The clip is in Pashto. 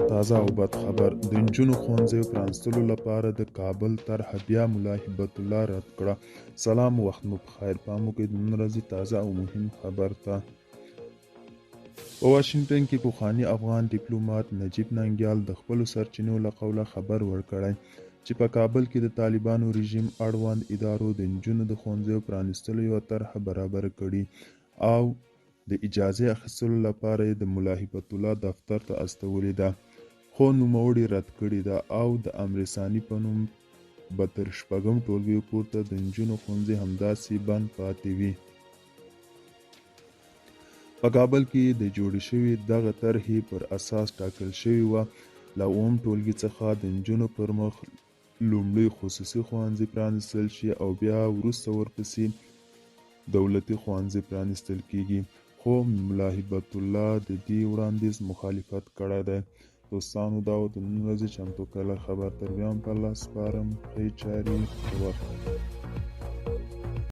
تازه او بد خبر. د نجونو ښوونځیو پرانستلو لپاره د کابل طرحه بیا ملا هبت الله رد کړه. سلام، وخت مو بخیر. پام وکړئ د نن ورځې تازه او مهم خبر ته. په واشنګټن کې پخواني افغان ډیپلوماټ نجیب ننګیال د خپلو سرچینو له قوله خبر ورکړی چې په کابل کې د طالبانو رژیم اړوند ادارو د نجونو د ښوونځیو پرانستلو یوه طرحه برابره کړې او د اجازې اخیستلو لپاره یې د ملا هبت الله دفتر ته استولې ده، خو نوموړي رد کړې ده او د امر ثاني په نوم به تر 6 ټولګیو پورته د نجونو ښوونځي همداسې بند پاتې وي. په کابل کې د جوړې شوې دغه طرحې پر اساس ټاکل شوې وه له 9 ټولګي څخه د نجونو پر مخ لومړی خصوصي ښوونځي پرانستل شي او بیا وروسته ورپسې دولتي ښوونځي پرانستل کیږي، خو ملا هبت الله د دې وړاندیز مخالفت کړی دی. دوستانو، دا و د نن ورځې چمتو کړی خبر. تر بیا هم په الله سپارم. ښې چارې په وخت.